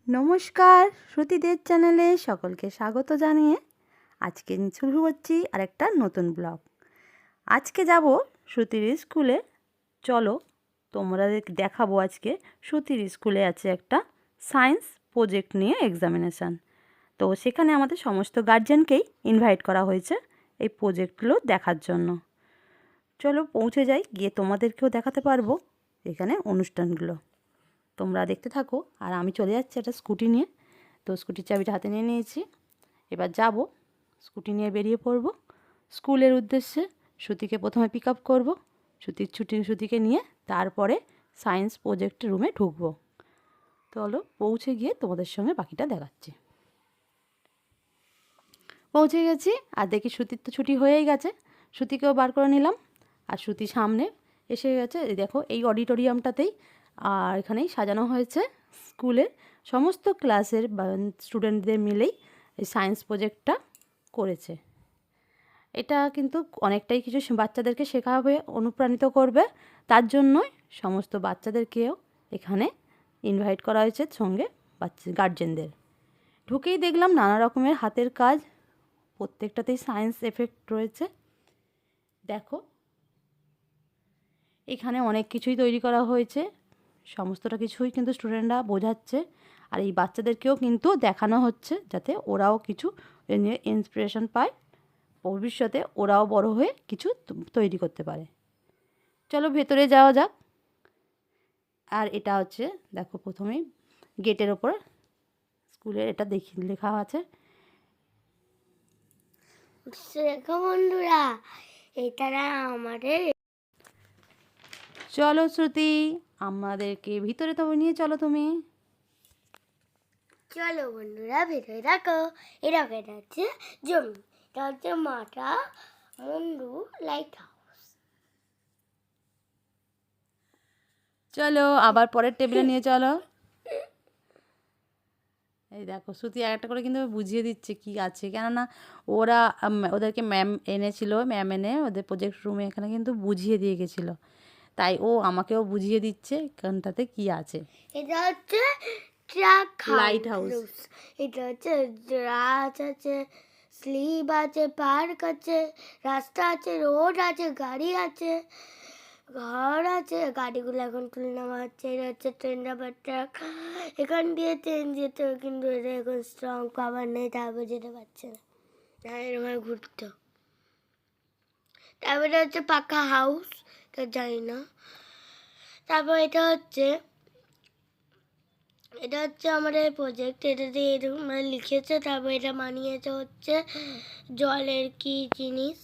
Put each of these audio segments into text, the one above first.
নমস্কার, শ্রুতিদের চ্যানেলে সকলকে স্বাগত জানিয়ে আজকে শুরু করছি আরেকটা নতুন ব্লগ। আজকে যাব শ্রুতির স্কুলে। চলো তোমরা দেখাবো আজকে শ্রুতির স্কুলে আছে একটা সায়েন্স প্রজেক্ট নিয়ে এক্সামিনেশান। তো সেখানে আমাদের সমস্ত গার্জেনকেই ইনভাইট করা হয়েছে এই প্রজেক্টগুলো দেখার জন্য। চলো পৌঁছে যাই, গিয়ে তোমাদেরকেও দেখাতে পারবো এখানে অনুষ্ঠানগুলো। তোমরা দেখতে থাকো, আর আমি চলে যাচ্ছি একটা স্কুটি নিয়ে। তো স্কুটির চাবিটা হাতে নিয়ে নিয়েছি, এবার যাব স্কুটি নিয়ে বেরিয়ে পড়ব স্কুলের উদ্দেশ্যে। শ্রুতিকে প্রথমে পিক আপ করবো, শ্রুতিকে নিয়ে তারপরে সায়েন্স প্রজেক্ট রুমে ঢুকবো। চলো পৌঁছে গিয়ে তোমাদের সঙ্গে বাকিটা দেখাচ্ছি। পৌঁছে গেছি, আর দেখি শ্রুতির তো ছুটি হয়েই গেছে, শ্রুতিকেও বার করে নিলাম। আর শ্রুতি সামনে এসে গেছে, দেখো এই অডিটোরিয়ামটাতেই আর এখানেই সাজানো হয়েছে স্কুলের সমস্ত ক্লাসের স্টুডেন্টদের মিলেই এই সায়েন্স প্রজেক্টটা করেছে। এটা কিন্তু অনেকটাই কিছু বাচ্চাদেরকে শেখাবে, অনুপ্রাণিত করবে, তার জন্যই সমস্ত বাচ্চাদেরকেও এখানে ইনভাইট করা হয়েছে, সঙ্গে গার্জেনদের। ঢুকেই দেখলাম নানা রকমের হাতের কাজ, প্রত্যেকটাতেই সায়েন্স এফেক্ট রয়েছে। দেখো এখানে অনেক কিছুই তৈরি করা হয়েছে, সমস্তটা কিছুই কিন্তু স্টুডেন্টরা বোঝাচ্ছে, আর এই বাচ্চাদেরকেও কিন্তু দেখানো হচ্ছে যাতে ওরাও কিছু নিয়ে ইন্সপিরেশন পায়, ভবিষ্যতে ওরাও বড় হয়ে কিছু তৈরি করতে পারে। চলো ভেতরে যাওয়া যাক। আর এটা হচ্ছে দেখো প্রথমেই গেটের ওপর স্কুলের এটা লেখা আছে। দেখো বন্ধুরা, এটা আমাদের। চলো শ্রুতি, আমাদেরকে ভিতরে তো নিয়ে চলো তুমি। চলো বন্ধুরা ভেতরে দেখো, এটা হচ্ছে জমি, এটা হচ্ছে মাতা মুন্ডু লাইট হাউস। চলো আবার পরের টেবিলে নিয়ে চলো। এই দেখো শ্রুতি একটা করে কিন্তু বুঝিয়ে দিচ্ছে কি আছে, কেননা ওরা ওদেরকে ম্যাম এনেছিল, ম্যাম এনে ওদের প্রজেক্ট রুমে এখানে কিন্তু বুঝিয়ে দিয়ে গেছিলো, তাই ও আমাকেও বুঝিয়ে দিচ্ছে কোনটাতে কি আছে। এটা হচ্ছে ট্রাক লাইট হাউস। এটা হচ্ছে রাজ আছে, স্লিপ আছে, পার্ক আছে, রাস্তা আছে, রোড আছে, গাড়ি আছে, ঘর আছে, গাড়িগুলো এখন তুলে নেওয়া হচ্ছে। এটা হচ্ছে ট্রেন রাবার ট্রাক, এখান দিয়ে ট্রেন যেত, কিন্তু এটা এখন স্ট্রং পাওয়ার নেই, তারপর যেতে পারছে না, এরকম ঘুরতো। তারপরে হচ্ছে পাকা হাউস, এটা জানি না। তারপর এটা হচ্ছে আমাদের প্রজেক্ট, এটা দিয়ে এরকম লিখেছে, তারপর এটা বানিয়েছে হচ্ছে জলের কি জিনিস।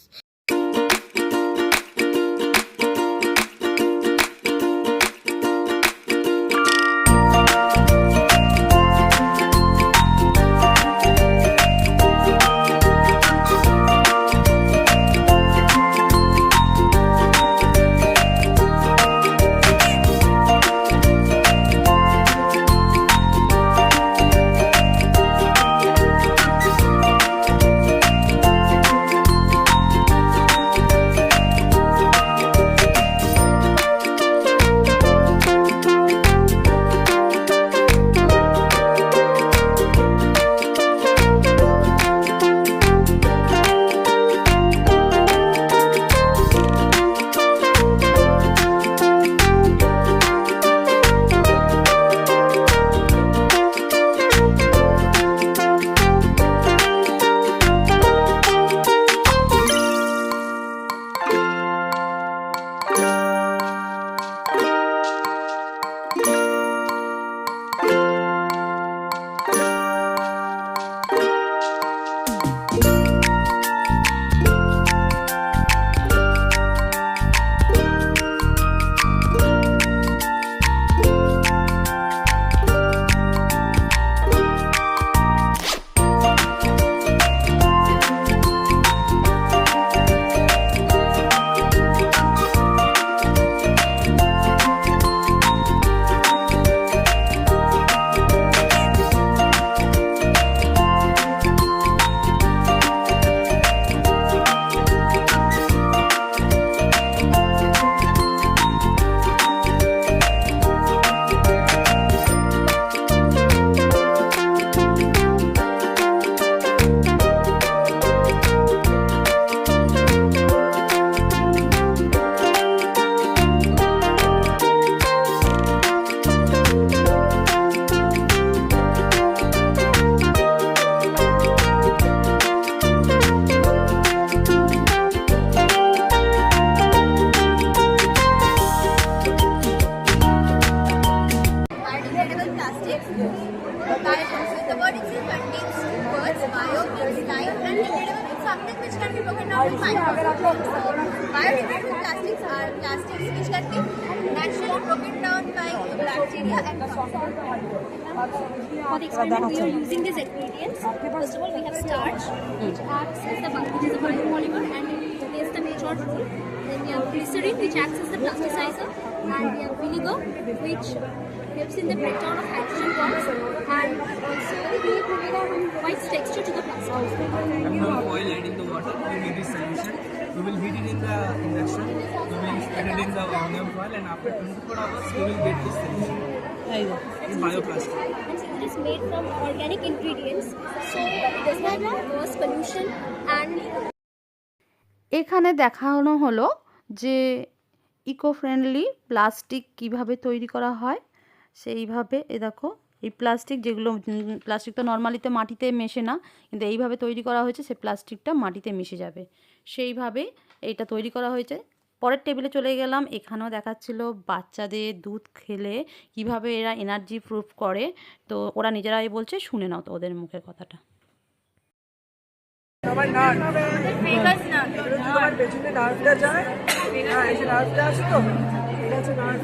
The word itself contains two words, bio means life and degradable means something which can be broken down to microscopic. So biodegradable plastics are plastics which can be naturally broken down by bacteria and fungi. For the experiment, we are using these ingredients. First of all, we have starch, which acts as which is a biopolymer and it plays the major role. Then we have glycerin, which acts as the plasticizer, and we have vinegar, which helps in the breakdown of hydrogen bonds, and also we provides texture to the plastic. After oil add in the water, we make this solution. We will heat it in the induction. We will spread it in the aluminum foil, and after 24 hours, we will get this solution. It's bioplastic. And since it is made from organic ingredients, so it does not cause pollution and এখানে দেখানো হলো যে eco friendly plastic কিভাবে তৈরি করা হয়। সেইভাবে দেখো এই প্লাস্টিক যেগুলো প্লাস্টিক তো নর্মালিতে মাটিতে মেশে না, কিন্তু এইভাবে তৈরি করা হয়েছে সে প্লাস্টিকটা মাটিতে মিশে যাবে, সেইভাবে এইটা তৈরি করা হয়েছে। পরের টেবিলে চলে গেলাম, এখানেও দেখাচ্ছিল বাচ্চাদের দুধ খেলে কিভাবে এরা এনার্জি প্রুফ করে। তো ওরা নিজেরাই বলছে, শুনে নাও তো ওদের মুখের কথাটা। সবাই নার্ভ তোমার পেছনে নার্ভটা যায়, হ্যাঁ এই যে নার্ভটা আছে তো, এটা হচ্ছে নার্ভ।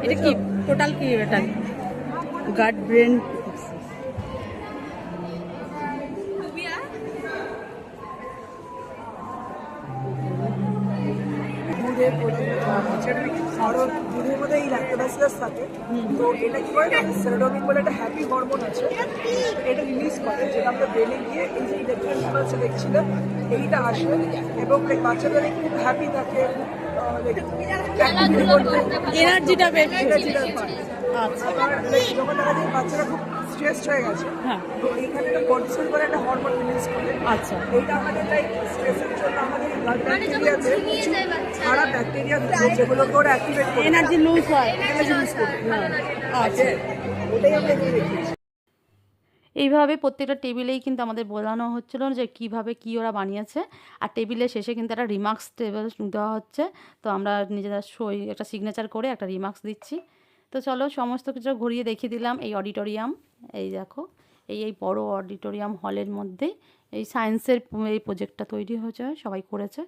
এটা কি টোটাল কি এটা গাট ব্রেন দুধের আরো দুধের মধ্যে এই ল্যাক্টোবাসিলাস থাকে, তো এটা কি করে সেরোটোনিন বলে একটা হ্যাপি হরমোন আছে, এটা রিলিজ করে, যেটা আমরা ব্রেনে গিয়ে এই যে ইলেকট্রন ইম্পালস দেখছিলাম এইটা আসে, এবং বাচ্চাদের খুব হ্যাপি থাকে, এনার্জিটা বের এনার্জিটা পায়। আবার যখন দেখা যায় বাচ্চারা খুব স্ট্রেসড হয়ে গেছে, তো এইখানে একটা কর্টিসল করে একটা হরমোন রিলিজ করে। আচ্ছা, এইটা আমাদের লাইক স্ট্রেসের জন্য আমাদের ব্লাড ব্যাকটেরিয়াতে কিছু খারাপ ব্যাকটেরিয়া যেগুলোকে ওরা অ্যাক্টিভেট করে, এনার্জি লুজ হয়। এনার্জি লুজ করে। আচ্ছা, ওটাই আমরা এখানে দেখিয়েছি। এইভাবে প্রত্যেকটা টেবিলেই কিন্তু আমাদের বোঝানো হচ্ছিল যে কিভাবে কি ওরা বানিয়েছে, আর টেবিলের শেষে কিন্তু একটা রিমার্কস টেবিল দেওয়া হচ্ছে। তো আমরা নিজেরা সই একটা সিগনেচার করে একটা রিমার্কস দিচ্ছি। তো চলো সমস্ত কিছু ঘুরিয়ে দেখিয়ে দিলাম। এই অডিটোরিয়াম, এই দেখো এই বড় অডিটোরিয়াম হলের মধ্যে এই সায়েন্সের এই প্রজেক্টটা তৈরি হয়েছে, সবাই করেছে।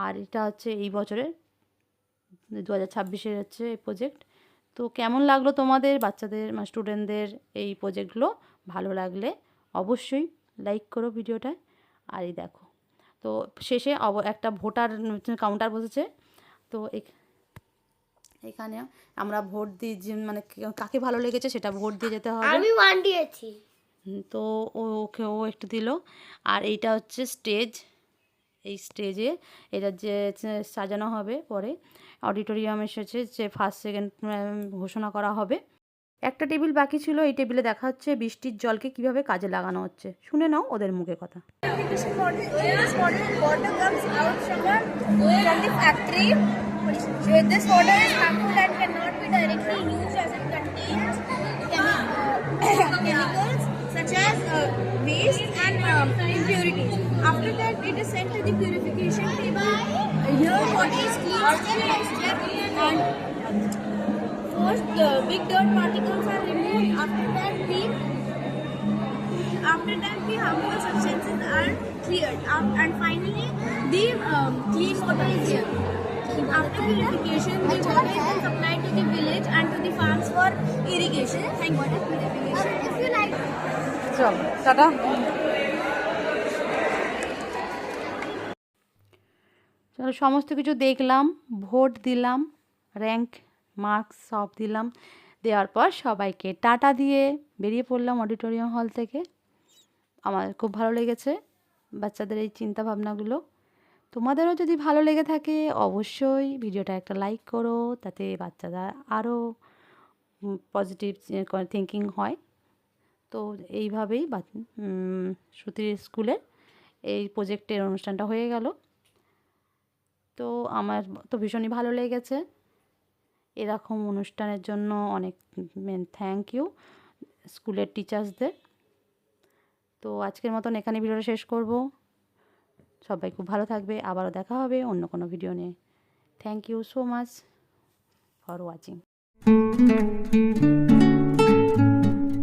আর এটা হচ্ছে এই বছরের 2026-এর হচ্ছে এই প্রজেক্ট। তো কেমন লাগলো তোমাদের বাচ্চাদের স্টুডেন্টদের এই প্রজেক্টগুলো? ভালো লাগলে অবশ্যই লাইক করো ভিডিওটায়। আর এই দেখো, তো শেষে একটা ভোটার কাউন্টার বসেছে। তো এখানে আমরা ভোট দিই, যে মানে কাকে ভালো লেগেছে সেটা ভোট দিয়ে যেতে হবে। আমি 1 দিয়েছি। তো ওকে একটু দিল। আর এইটা হচ্ছে স্টেজ, এই স্টেজে এটা যে সাজানো হবে, পরে অডিটোরিয়াম এসেছে যে ফার্স্ট সেকেন্ড ঘোষণা করা হবে। একটা টেবিল বাকি ছিল, এই টেবিলে দেখা হচ্ছে বৃষ্টির জলকে কিভাবে কাজে লাগানো হচ্ছে। শুনে নাও ওদের মুখে কথা। This water comes out from the factory. This water is harmful and cannot be directly used as it contains chemicals such as waste and impurities. After that, it is sent to the purification table. Here, water is cleaned step by step, and first the big dirt particles are removed. After that, the harmful substances are cleared, and finally, the clean water is here. After purification, the water is then supplied to the village and to the farms for irrigation. Thank you. Purification. If you like. চলো tata. চলো সমস্ত কিছু দেখলাম, vote দিলাম, rank marks সব দিলাম। দেওয়ার পর সবাইকে টাটা দিয়ে বেরিয়ে পড়লাম অডিটোরিয়াম হল থেকে। আমার খুব ভালো লেগেছে বাচ্চাদের এই চিন্তা ভাবনাগুলো। তোমাদেরও যদি ভালো লেগে থাকে অবশ্যই ভিডিওটা একটা লাইক করো, তাতে বাচ্চারা আরও পজিটিভ থিঙ্কিং হয়। তো এইভাবেই শ্রুতির স্কুলের এই প্রজেক্টের অনুষ্ঠানটা হয়ে গেল। তো আমার তো ভীষণই ভালো লেগেছে। এরকম অনুষ্ঠানের জন্য অনেক থ্যাংক ইউ স্কুলের টিচার্সদের। তো আজকের মতন এখানে ভিডিওটা শেষ করব। সবাই খুব ভালো থাকবে, আবারও দেখা হবে অন্য কোনো ভিডিও নিয়ে। Thank you so much for watching. Thank you.